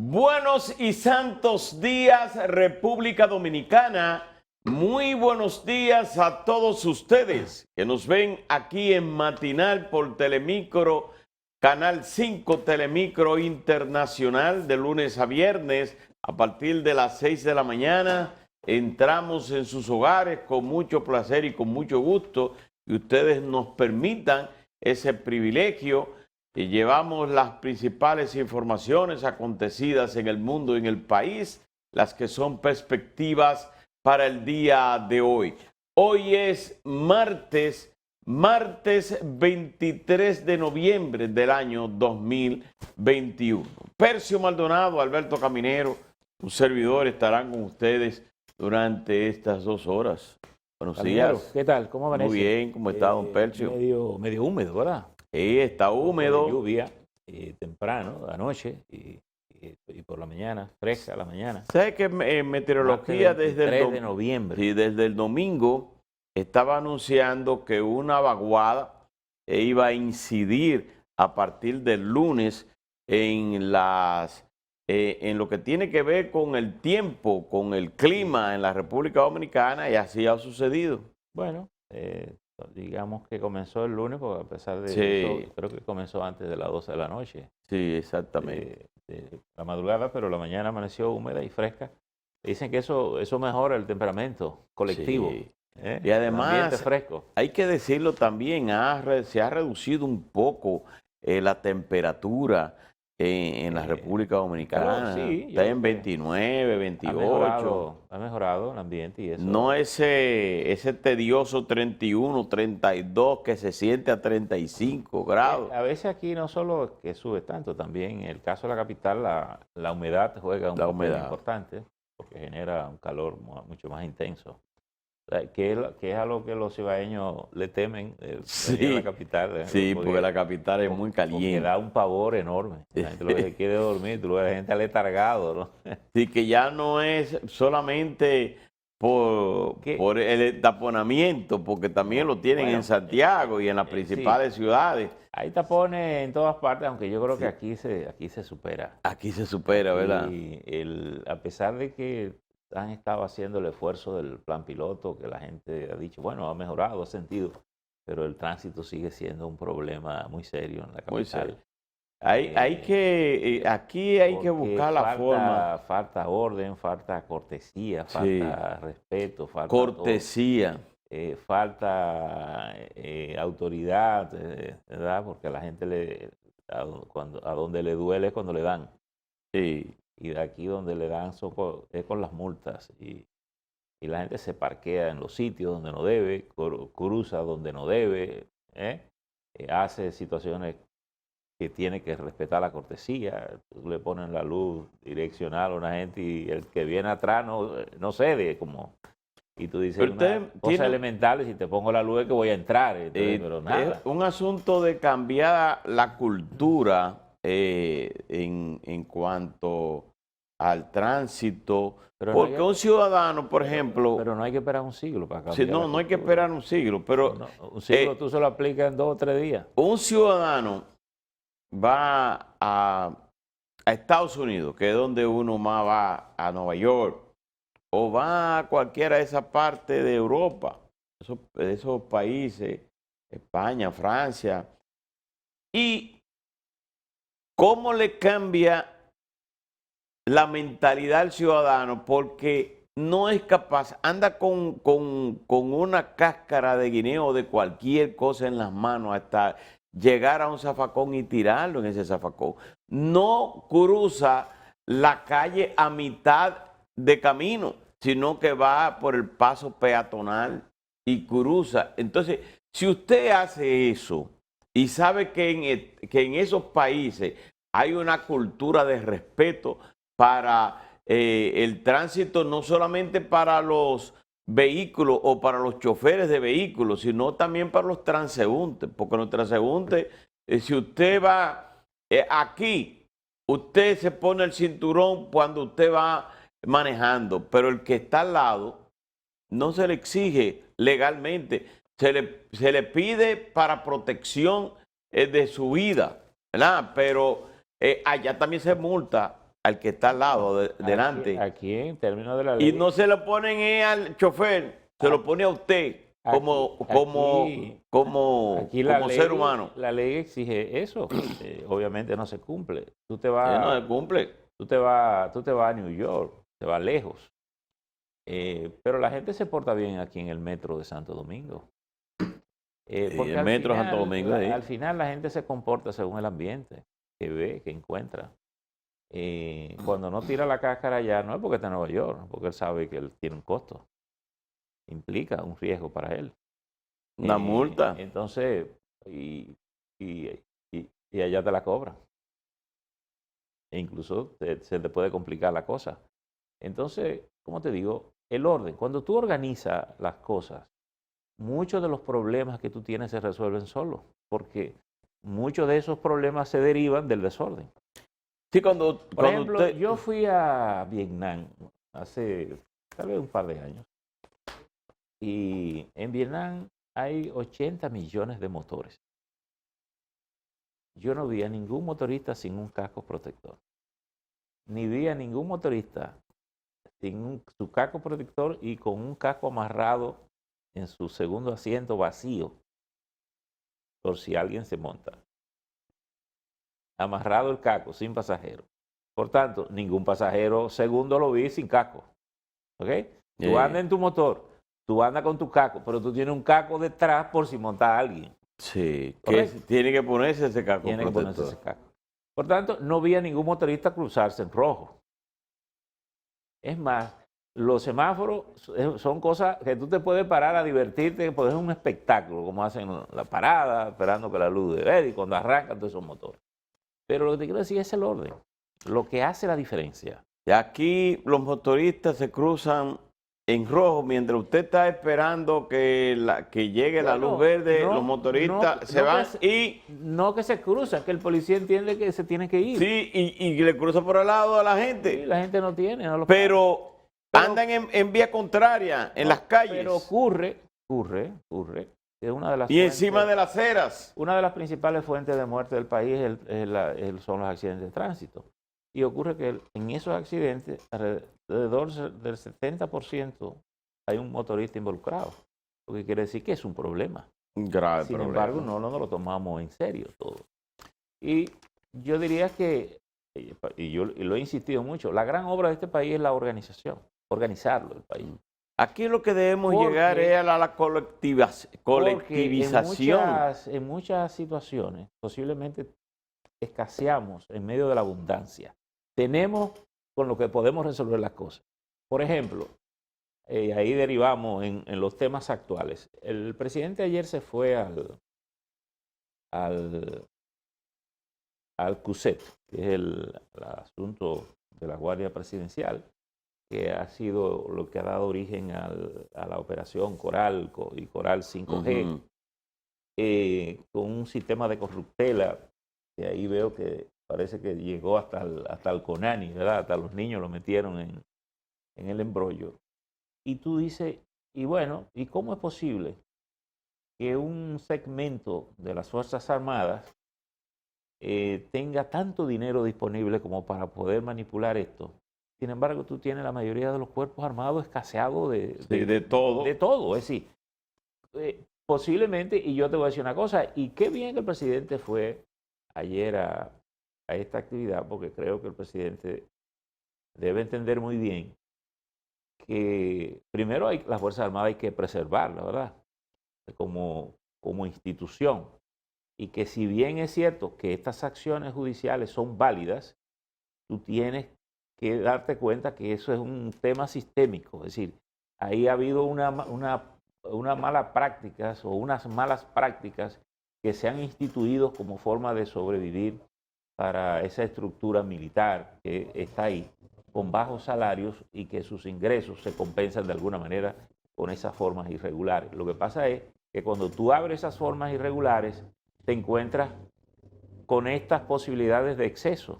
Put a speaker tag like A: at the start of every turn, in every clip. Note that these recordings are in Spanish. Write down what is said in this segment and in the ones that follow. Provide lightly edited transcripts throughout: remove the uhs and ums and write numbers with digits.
A: Buenos y santos días, República Dominicana. Muy buenos días a todos ustedes que nos ven aquí en Matinal por Telemicro, Canal 5 Telemicro Internacional, de lunes a viernes a partir de las 6 de la mañana. Entramos en sus hogares con mucho placer y con mucho gusto que ustedes nos permitan ese privilegio. Y llevamos las principales informaciones acontecidas en el mundo y en el país, las que son perspectivas para el día de hoy. Hoy es martes 23 de noviembre del año 2021. Percio Maldonado, Alberto Caminero, un servidor estarán con ustedes durante estas 2 horas. Buenos días.
B: ¿Qué tal? ¿Cómo amanece?
A: Muy bien, ¿cómo está, don Percio?
B: Medio húmedo, ¿verdad?
A: Sí, está húmedo.
B: Lluvia, temprano, anoche y por la mañana, fresca a la mañana.
A: ¿Sabe que en meteorología desde
B: de noviembre?
A: Sí, desde el domingo estaba anunciando que una vaguada iba a incidir a partir del lunes en lo que tiene que ver con el tiempo, con el clima en la República Dominicana, y así ha sucedido.
B: Bueno, digamos que comenzó el lunes, porque a pesar de eso, creo que comenzó antes de las 12 de la noche.
A: Sí, exactamente.
B: La madrugada, pero la mañana amaneció húmeda y fresca. Dicen que eso mejora el temperamento colectivo.
A: Sí. Y además,
B: fresco.
A: hay que decirlo también, se ha reducido un poco la temperatura en la República Dominicana.
B: Sí,
A: está en 29, 28.
B: Ha mejorado el ambiente y eso.
A: No ese tedioso 31, 32 que se siente a 35 grados.
B: A veces aquí no solo que sube tanto, también en el caso de la capital la humedad juega un papel importante porque genera un calor mucho más intenso. Que es a lo que los cibaeños le temen
A: sí,
B: a la capital.
A: Sí, porque la capital es muy caliente.
B: Porque da un pavor enorme. La gente lo que quiere dormir, tú lo ves, la gente aletargado, ¿no?
A: Sí, que ya no es solamente por el taponamiento, porque también lo tienen en Santiago y en las principales ciudades.
B: Hay tapones en todas partes, aunque yo creo que aquí se supera.
A: Aquí se supera, ¿verdad?
B: Y a pesar de que han estado haciendo el esfuerzo del plan piloto, que la gente ha dicho, bueno, ha mejorado, ha sentido, pero el tránsito sigue siendo un problema muy serio en la capital.
A: Muy serio. Aquí hay que buscar la forma.
B: Falta orden, falta cortesía, falta respeto, falta
A: cortesía.
B: Falta autoridad, ¿verdad? Porque a la gente a donde le duele es cuando le dan.
A: Sí.
B: Y de aquí donde le dan es con las multas. Y la gente se parquea en los sitios donde no debe, cruza donde no debe, hace situaciones que tiene que respetar la cortesía. Tú le pones la luz direccional a una gente y el que viene atrás no cede. Y tú dices cosas elementales, si te pongo la luz es que voy a entrar. Pero nada.
A: Es un asunto de cambiar la cultura en cuanto al tránsito, porque un ciudadano, por ejemplo...
B: Pero no hay que esperar un siglo para cambiar.
A: Sí, no hay que esperar un siglo, pero...
B: un siglo tú se lo aplicas en 2 o 3 días.
A: Un ciudadano va a Estados Unidos, que es donde uno más va, a Nueva York, o va a cualquiera de esas partes de Europa, esos países, España, Francia, y cómo le cambia la mentalidad al ciudadano, porque no es capaz, anda con una cáscara de guineo o de cualquier cosa en las manos hasta llegar a un zafacón y tirarlo en ese zafacón. No cruza la calle a mitad de camino, sino que va por el paso peatonal y cruza. Entonces, si usted hace eso y sabe que en esos países hay una cultura de respeto para el tránsito, no solamente para los vehículos o para los choferes de vehículos, sino también para los transeúntes, porque los transeúntes, si usted va aquí, usted se pone el cinturón cuando usted va manejando, pero el que está al lado no se le exige legalmente, se le pide para protección de su vida, ¿verdad? Pero allá también se multa al que está al lado, delante.
B: Aquí en términos de la
A: Y
B: ley.
A: no se lo ponen al chofer, se lo pone a usted como ser humano.
B: La ley exige eso. Obviamente no se cumple. Tú te
A: No
B: vas,
A: se cumple.
B: tú te vas a New York, te vas lejos. Pero la gente se porta bien aquí en el metro de Santo Domingo. Porque
A: el metro de Santo Domingo.
B: al final la gente se comporta según el ambiente que ve, que encuentra. Cuando no tira la cáscara allá, no es porque está en Nueva York, porque él sabe que él tiene un costo. Implica un riesgo para él.
A: Una multa.
B: Entonces, y allá te la cobran. E incluso se te puede complicar la cosa. Entonces, como te digo, el orden. Cuando tú organizas las cosas, muchos de los problemas que tú tienes se resuelven solos, porque muchos de esos problemas se derivan del desorden.
A: Sí,
B: Por ejemplo, yo fui a Vietnam hace tal vez un par de años. Y en Vietnam hay 80 millones de motores. Yo no vi a ningún motorista sin un casco protector. Ni vi a ningún motorista sin su casco protector y con un casco amarrado en su segundo asiento vacío, por si alguien se monta. Amarrado el casco, sin pasajero. Por tanto, ningún pasajero segundo lo vi sin casco. ¿Ok? Tú andas en tu motor, tú andas con tu casco, pero tú tienes un casco detrás por si monta a alguien.
A: Sí, que tiene que ponerse ese casco
B: protector. Tiene que ponerse ese casco. Por tanto, no vi a ningún motorista cruzarse en rojo. Es más, los semáforos son cosas que tú te puedes parar a divertirte, puedes ser un espectáculo, como hacen la parada, esperando que la luz de verde y cuando arrancan todos esos motores. Pero lo que te quiero decir es el orden, lo que hace la diferencia.
A: Y aquí los motoristas se cruzan en rojo mientras usted está esperando que llegue la luz verde. Los motoristas se van y...
B: No que se cruzan, que el policía entiende que se tiene que ir.
A: Sí, y le cruza por al lado a la gente.
B: Sí, la gente no tiene, no lo
A: pero andan en vía contraria, en las calles.
B: Pero ocurre, que una de las
A: y encima de las aceras.
B: Una de las principales fuentes de muerte del país son los accidentes de tránsito. Y ocurre que en esos accidentes, alrededor del 70% hay un motorista involucrado. Lo que quiere decir que es un problema.
A: Grave
B: Sin
A: problema.
B: embargo, no lo tomamos en serio todo. Y yo diría que, y lo he insistido mucho, la gran obra de este país es la organización, organizarlo el país.
A: Aquí lo que debemos llegar es a la colectivización.
B: En muchas situaciones, posiblemente escaseamos en medio de la abundancia. Tenemos con lo que podemos resolver las cosas. Por ejemplo, ahí derivamos en los temas actuales. El presidente ayer se fue al CUSET, que es el asunto de la Guardia Presidencial, que ha sido lo que ha dado origen a la operación Coral y Coral 5G, con un sistema de corruptela, que ahí veo que parece que llegó hasta el CONANI, ¿verdad? Hasta los niños lo metieron en el embrollo. Y tú dices, y bueno, ¿y cómo es posible que un segmento de las Fuerzas Armadas tenga tanto dinero disponible como para poder manipular esto? Sin embargo, tú tienes la mayoría de los cuerpos armados escaseados de todo. De todo, es decir, posiblemente, y yo te voy a decir una cosa, y qué bien que el presidente fue ayer a esta actividad, porque creo que el presidente debe entender muy bien que primero las Fuerzas Armadas hay que preservarlas, ¿verdad? Como institución. Y que si bien es cierto que estas acciones judiciales son válidas, tú tienes que darte cuenta que eso es un tema sistémico. Es decir, ahí ha habido unas malas prácticas o unas malas prácticas que se han instituido como forma de sobrevivir para esa estructura militar que está ahí, con bajos salarios y que sus ingresos se compensan de alguna manera con esas formas irregulares. Lo que pasa es que cuando tú abres esas formas irregulares, te encuentras con estas posibilidades de exceso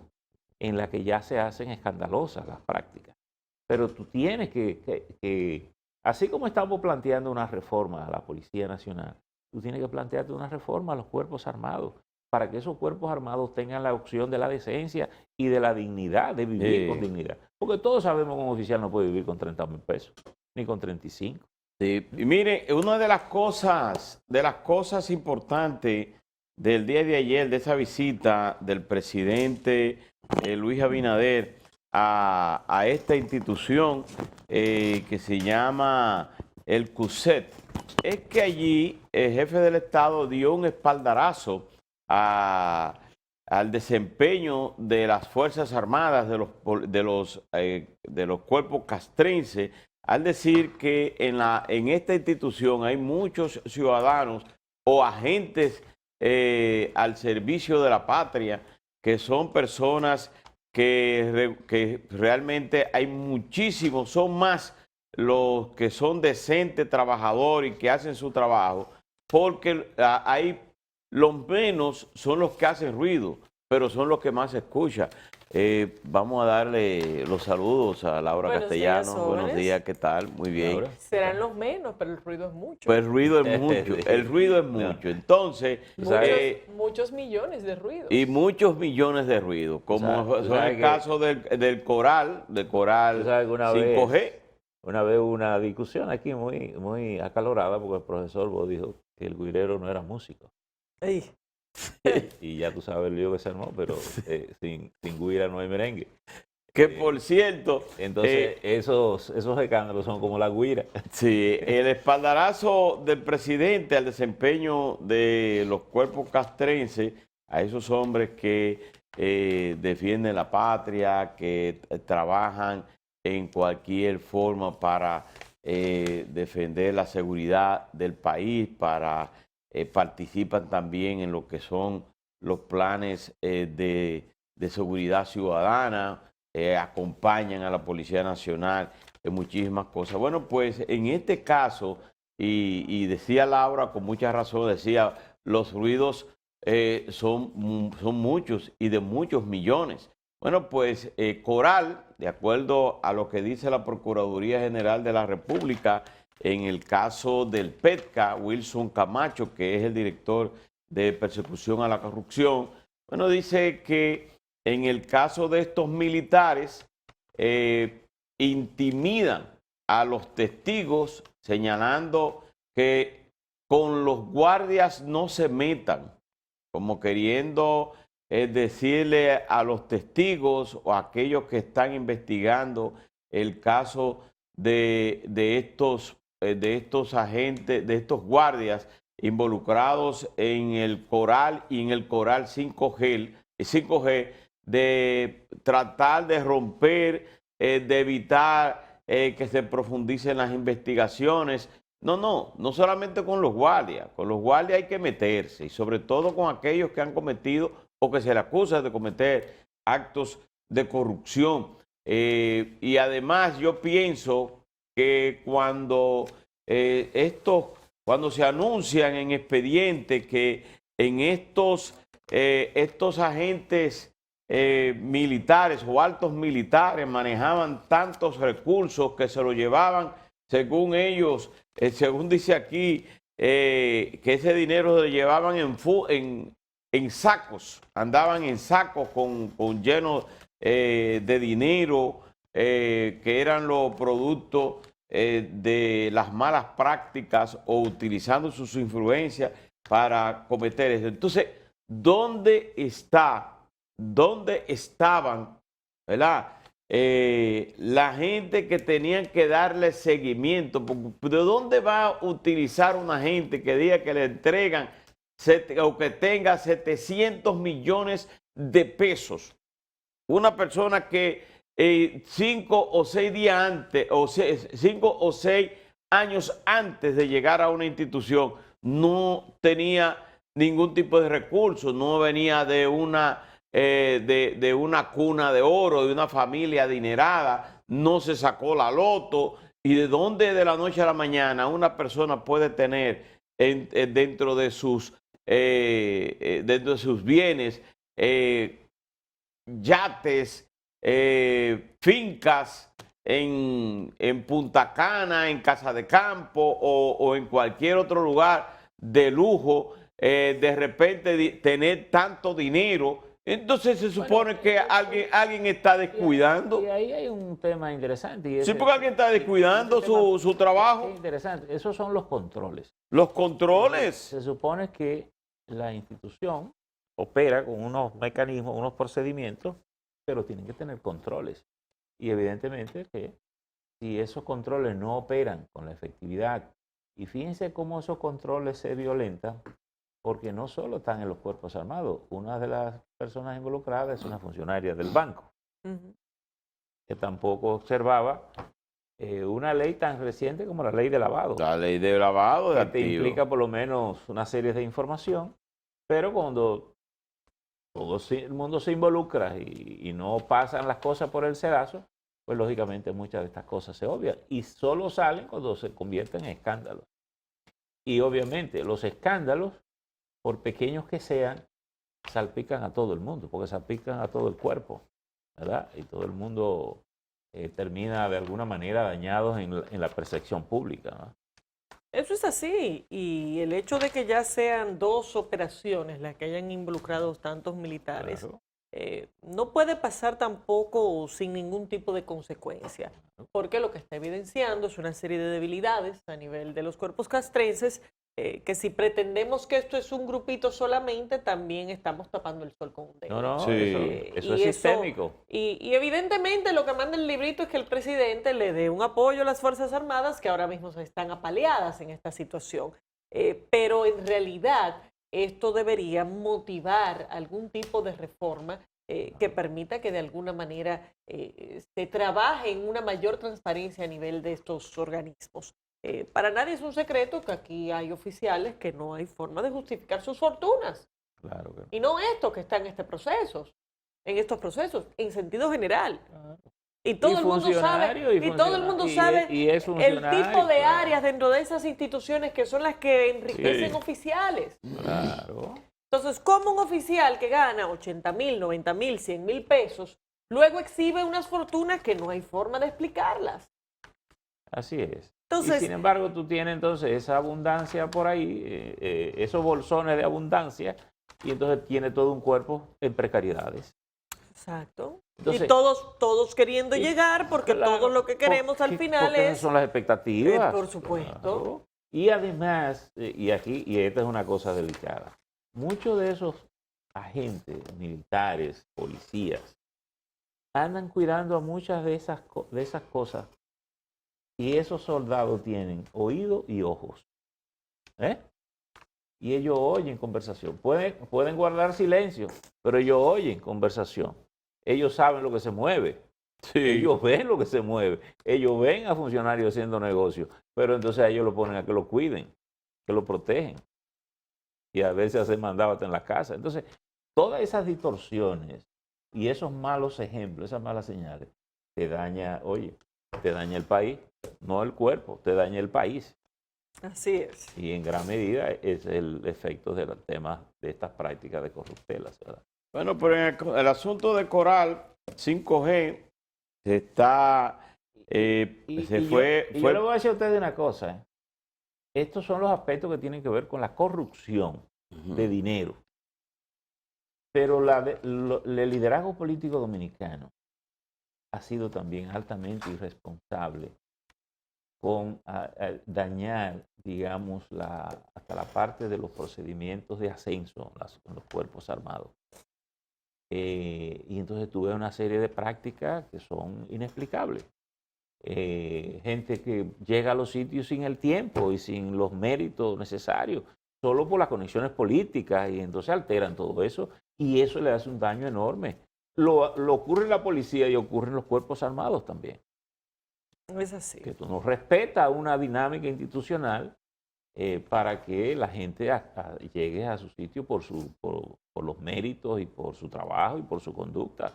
B: en las que ya se hacen escandalosas las prácticas. Pero tú tienes que, así como estamos planteando una reforma a la Policía Nacional, tú tienes que plantearte una reforma a los cuerpos armados para que esos cuerpos armados tengan la opción de la decencia y de la dignidad, de vivir con dignidad. Porque todos sabemos que un oficial no puede vivir con 30.000 pesos, ni con 35.
A: Sí, y mire, una de las cosas importantes del día de ayer, de esa visita del presidente Luis Abinader a esta institución que se llama el CUSET, es que allí el jefe del Estado dio un espaldarazo al desempeño de las Fuerzas Armadas, de los cuerpos castrenses, al decir que en esta institución hay muchos ciudadanos o agentes al servicio de la patria, que son personas que realmente hay muchísimos, son más los que son decentes trabajadores y que hacen su trabajo, porque hay los menos son los que hacen ruido, pero son los que más se escuchan. Vamos a darle los saludos a Laura Castellano. Buenos días, ¿qué tal? Muy bien.
B: Laura.
C: Serán los menos, pero el ruido es mucho.
A: Pues el ruido es mucho, el ruido es mucho. Entonces,
C: muchos millones de ruidos.
A: y muchos millones de ruidos, como son el caso del coral 5G.
B: Una vez hubo una discusión aquí muy acalorada porque el profesor Bo dijo que el guirero no era músico.
C: Ay.
B: Y ya tú sabes el lío que se armó, pero sin guira no hay merengue.
A: Que por cierto...
B: Entonces, esos escándalos son como la guira.
A: Sí, el espaldarazo del presidente al desempeño de los cuerpos castrenses, a esos hombres que defienden la patria, que trabajan en cualquier forma para defender la seguridad del país, participan también en lo que son los planes de seguridad ciudadana, acompañan a la Policía Nacional en muchísimas cosas. Bueno, pues en este caso, y decía Laura con mucha razón, decía, los ruidos son muchos y de muchos millones. Bueno, pues Coral, de acuerdo a lo que dice la Procuraduría General de la República, en el caso del PETCA, Wilson Camacho, que es el director de persecución a la corrupción, bueno, dice que en el caso de estos militares intimidan a los testigos, señalando que con los guardias no se metan, como queriendo decirle a los testigos o a aquellos que están investigando el caso de estos agentes, de estos guardias involucrados en el Coral y en el Coral 5G, de tratar de romper, de evitar que se profundicen las investigaciones. No solamente con los guardias hay que meterse, y sobre todo con aquellos que han cometido o que se le acusa de cometer actos de corrupción. Y además yo pienso que cuando se anuncian en expediente que en estos agentes militares o altos militares manejaban tantos recursos que se lo llevaban, según ellos, según dice aquí, que ese dinero se lo llevaban en sacos, andaban en sacos con llenos de dinero, que eran los productos de las malas prácticas o utilizando sus influencias para cometer eso. Entonces, ¿dónde estaban, ¿verdad? La gente que tenían que darle seguimiento? ¿De dónde va a utilizar una gente que diga que le entregan o que tenga 700 millones de pesos? Una persona que 5 o 6 días antes, o 5 o 6 años antes de llegar a una institución, no tenía ningún tipo de recursos, no venía de una cuna de oro, de una familia adinerada, no se sacó la loto. ¿Y de dónde de la noche a la mañana una persona puede tener dentro de sus bienes yates, fincas en Punta Cana, en Casa de Campo o en cualquier otro lugar de lujo, de repente tener tanto dinero, entonces se supone que alguien está descuidando.
B: Y ahí hay un tema interesante. Y
A: Sí, porque alguien está descuidando su trabajo.
B: es interesante. Esos son los controles.
A: Los controles.
B: Se supone que la institución opera con unos mecanismos, unos procedimientos, pero tienen que tener controles. Y evidentemente que si esos controles no operan con la efectividad, y fíjense cómo esos controles se violentan, porque no solo están en los cuerpos armados, una de las personas involucradas es una funcionaria del banco, que tampoco observaba una ley tan reciente como la ley de lavado.
A: La ley de lavado de
B: que te
A: activos.
B: implica por lo menos una serie de información, pero cuando todo el mundo se involucra y no pasan las cosas por el sedazo, pues lógicamente muchas de estas cosas se obvian y solo salen cuando se convierten en escándalos. Y obviamente los escándalos, por pequeños que sean, salpican a todo el mundo, porque salpican a todo el cuerpo, ¿verdad? Y todo el mundo termina de alguna manera dañados en la percepción pública, ¿no?
C: Eso es así, y el hecho de que ya sean 2 operaciones las que hayan involucrado tantos militares,
B: Claro.
C: No puede pasar tampoco sin ningún tipo de consecuencia, porque lo que está evidenciando es una serie de debilidades a nivel de los cuerpos castrenses, que si pretendemos que esto es un grupito solamente, también estamos tapando el sol con un dedo.
B: No,
A: Sí.
B: eso
C: Y
B: es sistémico.
C: Y evidentemente lo que manda el librito es que el presidente le dé un apoyo a las Fuerzas Armadas que ahora mismo están apaleadas en esta situación. Pero en realidad esto debería motivar algún tipo de reforma que permita que de alguna manera se trabaje en una mayor transparencia a nivel de estos organismos. Para nadie es un secreto que aquí hay oficiales que no hay forma de justificar sus fortunas.
B: Claro que no.
C: Y no estos que están en estos procesos, en sentido general. Y todo el mundo sabe, el tipo de áreas dentro de esas instituciones que son las que enriquecen oficiales.
B: Claro.
C: Entonces, ¿cómo un oficial que gana 80,000, 90,000, 100,000 pesos, luego exhibe unas fortunas que no hay forma de explicarlas?
B: Así es.
C: Entonces,
B: y sin embargo, tú tienes entonces esa abundancia por ahí, esos bolsones de abundancia, y entonces tiene todo un cuerpo en precariedades.
C: exacto.
B: Entonces,
C: y todos queriendo llegar, porque
B: claro,
C: todos lo que queremos al final
B: porque
C: es...
B: esas son las expectativas.
C: por supuesto.
B: Claro. Y además, y esta es una cosa delicada, muchos de esos agentes militares, policías, andan cuidando a muchas de esas cosas. Y esos soldados tienen oídos y ojos. Y ellos oyen conversación. Pueden guardar silencio, pero ellos oyen conversación. Ellos saben lo que se mueve.
A: Sí.
B: Ellos ven lo que se mueve. Ellos ven a funcionarios haciendo negocio. Pero entonces a ellos lo ponen a que lo cuiden, que lo protegen. Y a veces hacen mandado hasta en la casa. Entonces, todas esas distorsiones y esos malos ejemplos, esas malas señales, te daña el país. No el cuerpo, te daña el país.
C: Así es.
B: Y en gran medida es el efecto del tema de estas prácticas de corruptelas, ¿verdad?
A: Bueno, pero en el asunto de Coral 5G se está...
B: Yo le voy a decir a ustedes una cosa. Estos son los aspectos que tienen que ver con la corrupción de dinero. Pero el liderazgo político dominicano ha sido también altamente irresponsable con dañar, digamos, hasta la parte de los procedimientos de ascenso en los cuerpos armados. Y entonces tuve una serie de prácticas que son inexplicables. Gente que llega a los sitios sin el tiempo y sin los méritos necesarios, solo por las conexiones políticas, y entonces alteran todo eso, y eso le hace un daño enorme. Lo ocurre en la policía y ocurre en los cuerpos armados también.
C: Es así.
B: Que tú no respetas una dinámica institucional para que la gente llegue a su sitio por los méritos y por su trabajo y por su conducta.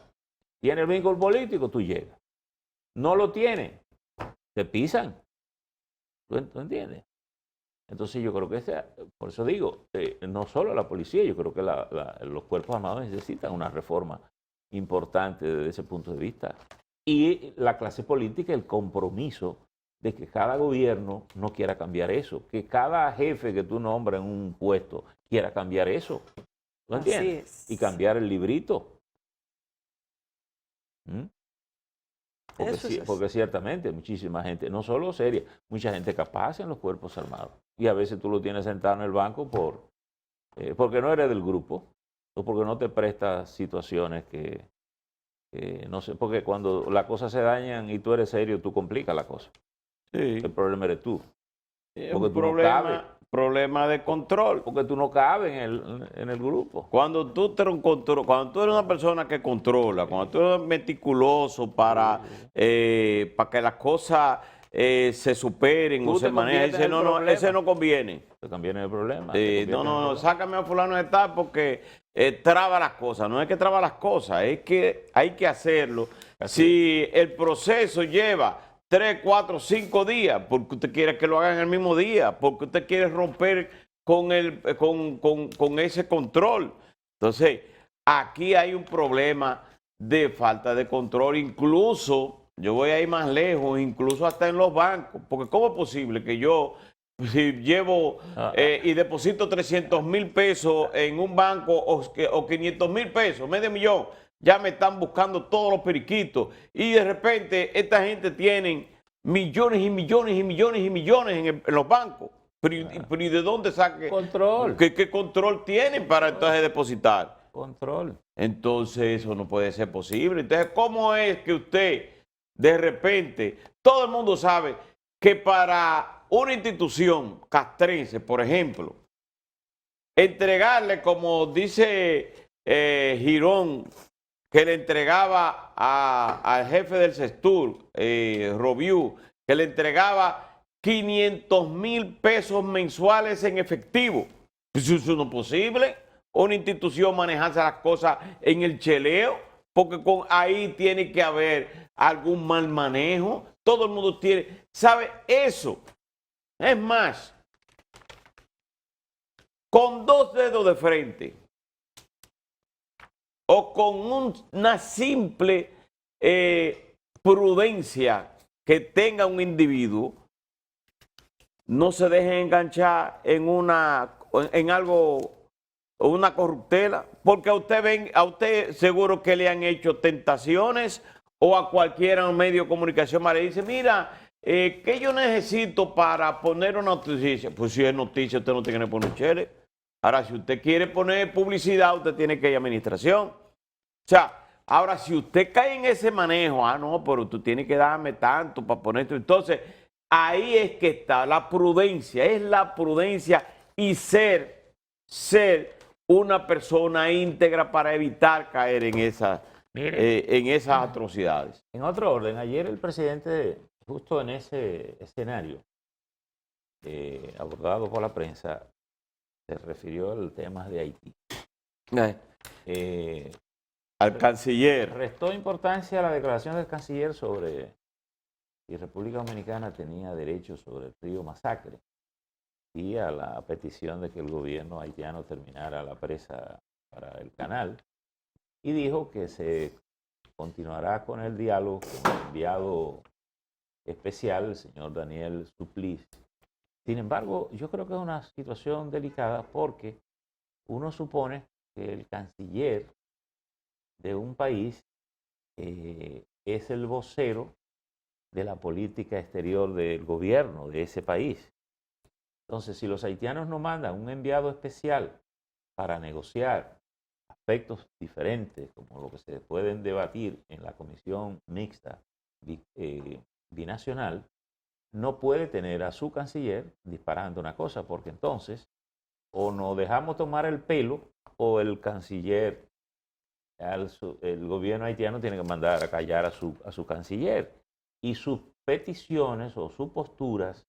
B: Tiene el vínculo político, tú llegas. No lo tiene, te pisan. ¿Tú entiendes? Entonces yo creo que por eso digo, no solo la policía, yo creo que los cuerpos armados necesitan una reforma importante desde ese punto de vista. Y la clase política, el compromiso de que cada gobierno no quiera cambiar eso, que cada jefe que tú nombras en un puesto quiera cambiar eso. ¿Lo
C: Así
B: entiendes?
C: es.
B: Y cambiar el librito. ¿Mm? Porque,
C: Eso es así.
B: porque ciertamente muchísima gente, no solo seria, mucha gente capaz en los cuerpos armados. Y a veces tú lo tienes sentado en el banco porque no eres del grupo o porque no te prestas situaciones que no sé, porque cuando las cosas se dañan y tú eres serio, tú complicas la cosa.
A: Sí.
B: El problema eres tú.
A: Es
B: Porque
A: un
B: tú no cabes.
A: problema de control.
B: Porque tú no cabes en el grupo.
A: Cuando tú cuando tú eres una persona que controla, cuando tú eres meticuloso para que las cosas se superen
B: Tú
A: o se
B: te
A: manejen,
B: conviertes en el problema.
A: ese no conviene.
B: Te conviene el problema.
A: No, sácame a fulano de tal porque traba las cosas. No es que traba las cosas, es que hay que hacerlo.
B: Así
A: Si el proceso lleva 3, 4, 5 días, porque usted quiere que lo hagan el mismo día, porque usted quiere romper con ese control. Entonces, aquí hay un problema de falta de control, incluso, yo voy a ir más lejos, incluso hasta en los bancos, porque ¿cómo es posible que yo, si llevo y deposito 300,000 pesos en un banco o 500,000 pesos, medio millón, ya me están buscando todos los periquitos y de repente esta gente tiene millones y millones y millones y millones en los bancos? Pero ¿y de dónde saque?
B: Control.
A: ¿Qué control tienen para entonces depositar?
B: Control.
A: Entonces eso no puede ser posible. Entonces, ¿cómo es que usted de repente, todo el mundo sabe que para una institución castrense, por ejemplo, entregarle, como dice Girón, que le entregaba al jefe del Sestur, Robiú, que le entregaba 500,000 pesos mensuales en efectivo? Pues eso no es posible. Una institución manejarse las cosas en el cheleo, porque ahí tiene que haber algún mal manejo. Todo el mundo sabe eso. Es más, con 2 dedos de frente o con una simple prudencia que tenga un individuo, no se deje enganchar en algo, una corruptela, porque a usted seguro que le han hecho tentaciones, o a cualquiera medio de comunicación le dice, mira, ¿qué yo necesito para poner una noticia? Pues si es noticia, usted no tiene que poner chele. Ahora, si usted quiere poner publicidad, usted tiene que ir a administración. O sea, ahora, si usted cae en ese manejo, no, pero tú tienes que darme tanto para poner esto. Entonces, ahí es que está la prudencia, es la prudencia y ser una persona íntegra para evitar caer en esas atrocidades.
B: En otro orden, ayer el presidente, justo en ese escenario abordado por la prensa, se refirió al tema de Haití.
A: Al canciller.
B: Restó importancia a la declaración del canciller sobre si República Dominicana tenía derecho sobre el río Masacre y a la petición de que el gobierno haitiano terminara la presa para el canal, y dijo que se continuará con el diálogo con el enviado especial, el señor Daniel Suplis. Sin embargo, yo creo que es una situación delicada porque uno supone que el canciller de un país es el vocero de la política exterior del gobierno de ese país. Entonces, si los haitianos no mandan un enviado especial para negociar aspectos diferentes, como lo que se pueden debatir en la comisión mixta binacional, no puede tener a su canciller disparando una cosa, porque entonces o nos dejamos tomar el pelo o el canciller, el gobierno haitiano tiene que mandar a callar a su canciller y sus peticiones o sus posturas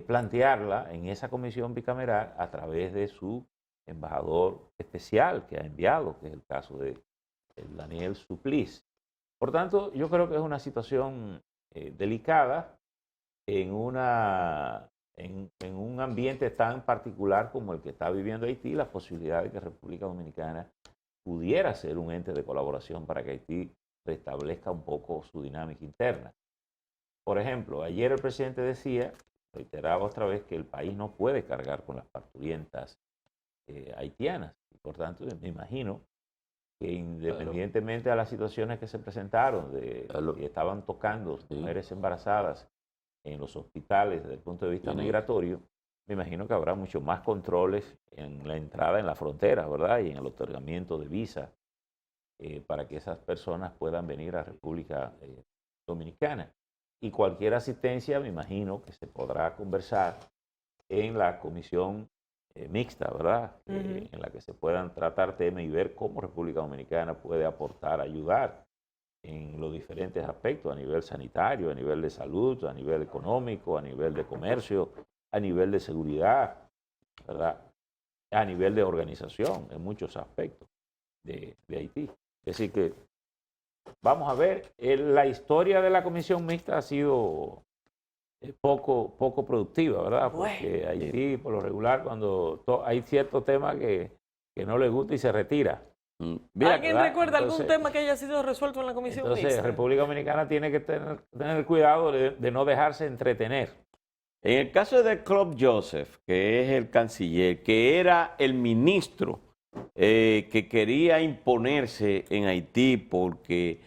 B: plantearla en esa comisión bicameral a través de su embajador especial que ha enviado, que es el caso de Daniel Suplis. Por tanto, yo creo que es una situación delicada en un ambiente tan particular como el que está viviendo Haití, la posibilidad de que República Dominicana pudiera ser un ente de colaboración para que Haití restablezca un poco su dinámica interna. Por ejemplo, ayer el presidente decía, reiteraba otra vez, que el país no puede cargar con las parturientas haitianas. Y por tanto, me imagino que independientemente de las situaciones que se presentaron, que estaban tocando mujeres embarazadas en los hospitales desde el punto de vista migratorio, me imagino que habrá mucho más controles en la entrada en la frontera, ¿verdad? Y en el otorgamiento de visas para que esas personas puedan venir a República Dominicana. Y cualquier asistencia, me imagino que se podrá conversar en la comisión mixta, ¿verdad? En la que se puedan tratar temas y ver cómo República Dominicana puede aportar, ayudar en los diferentes aspectos, a nivel sanitario, a nivel de salud, a nivel económico, a nivel de comercio, a nivel de seguridad, ¿verdad? A nivel de organización, en muchos aspectos de Haití. Es decir que, vamos a ver, la historia de la comisión mixta ha sido poco productiva, ¿verdad? Porque Haití, por lo regular, cuando hay ciertos temas que no le gusta y se retira.
C: ¿Alguien recuerda algún tema que haya sido resuelto en la comisión mixta?
B: Entonces, República Dominicana tiene que tener cuidado de no dejarse entretener.
A: En el caso de Claude Joseph, que es el canciller, que era el ministro que quería imponerse en Haití porque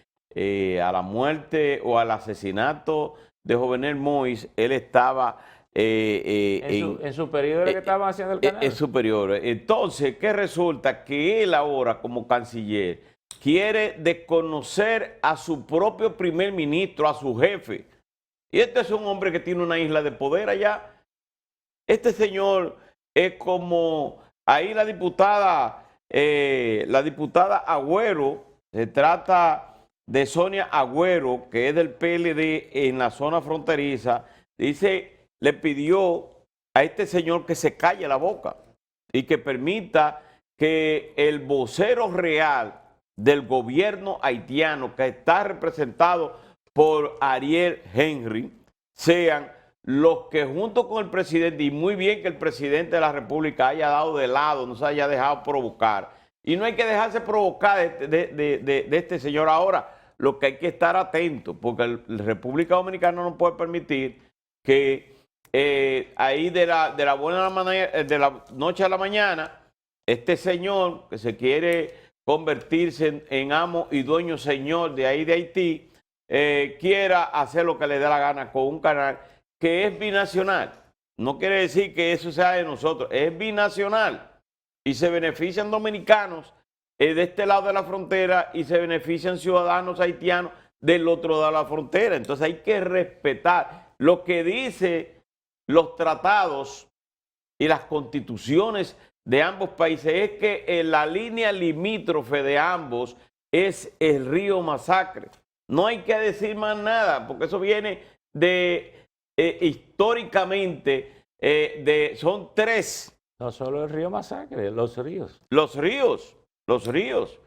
A: a la muerte o al asesinato de Jovenel Moïse, él estaba
B: en su periodo que estaban haciendo el canal.
A: En su periodo. Entonces, ¿qué resulta? Que él ahora, como canciller, quiere desconocer a su propio primer ministro, a su jefe. Y este es un hombre que tiene una isla de poder allá. Este señor es como ahí la diputada Agüero, se trata de Sonia Agüero, que es del PLD en la zona fronteriza, dice, le pidió a este señor que se calle la boca y que permita que el vocero real del gobierno haitiano, que está representado por Ariel Henry, sean los que junto con el presidente, y muy bien que el presidente de la República haya dado de lado, no se haya dejado provocar. Y no hay que dejarse provocar de este señor ahora. Lo que hay que estar atento, porque la República Dominicana no puede permitir que ahí de la noche a la mañana, este señor que se quiere convertirse en amo y dueño señor de ahí de Haití, quiera hacer lo que le dé la gana con un canal que es binacional. No quiere decir que eso sea de nosotros, es binacional. Y se benefician dominicanos de este lado de la frontera y se benefician ciudadanos haitianos del otro lado de la frontera. Entonces hay que respetar lo que dicen los tratados y las constituciones de ambos países. Es que en la línea limítrofe de ambos es el río Masacre. No hay que decir más nada, porque eso viene de históricamente, son tres.
B: No solo el río Masacre, los ríos.
A: Los ríos.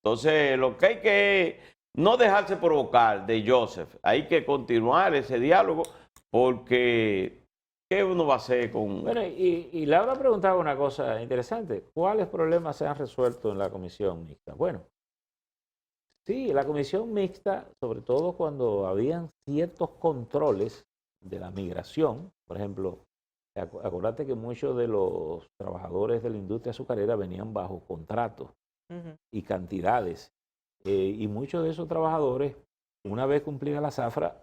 A: Entonces, lo que hay que no dejarse provocar de Joseph, hay que continuar ese diálogo, porque ¿qué uno va a hacer con...?
B: Bueno, y Laura preguntaba una cosa interesante. ¿Cuáles problemas se han resuelto en la comisión mixta? Bueno, sí, la comisión mixta, sobre todo cuando habían ciertos controles de la migración, por ejemplo, acuérdate que muchos de los trabajadores de la industria azucarera venían bajo contratos y cantidades, y muchos de esos trabajadores, una vez cumplida la zafra,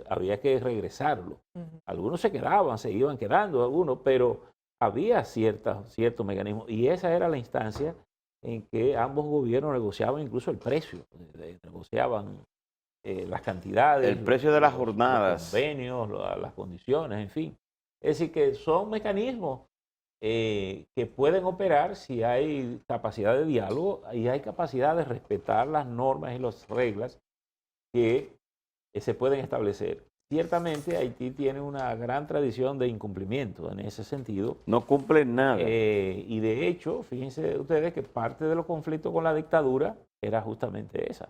B: había que regresarlo. Algunos se quedaban, se iban quedando algunos, pero había ciertos mecanismos, y esa era la instancia en que ambos gobiernos negociaban incluso el precio, negociaban las cantidades,
A: el precio de las jornadas,
B: los convenios, las condiciones, en fin. Es decir, que son mecanismos que pueden operar si hay capacidad de diálogo y hay capacidad de respetar las normas y las reglas que se pueden establecer. Ciertamente Haití tiene una gran tradición de incumplimiento en ese sentido.
A: No cumplen nada.
B: Y de hecho, fíjense ustedes que parte de los conflictos con la dictadura era justamente esa.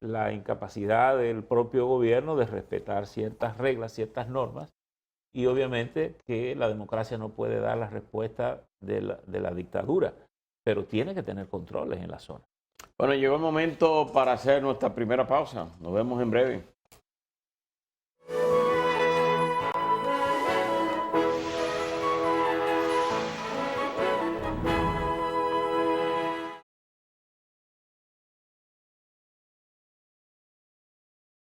B: La incapacidad del propio gobierno de respetar ciertas reglas, ciertas normas, y obviamente que la democracia no puede dar la respuesta de la dictadura, pero tiene que tener controles en la zona.
A: Bueno, llegó el momento para hacer nuestra primera pausa. Nos vemos en breve.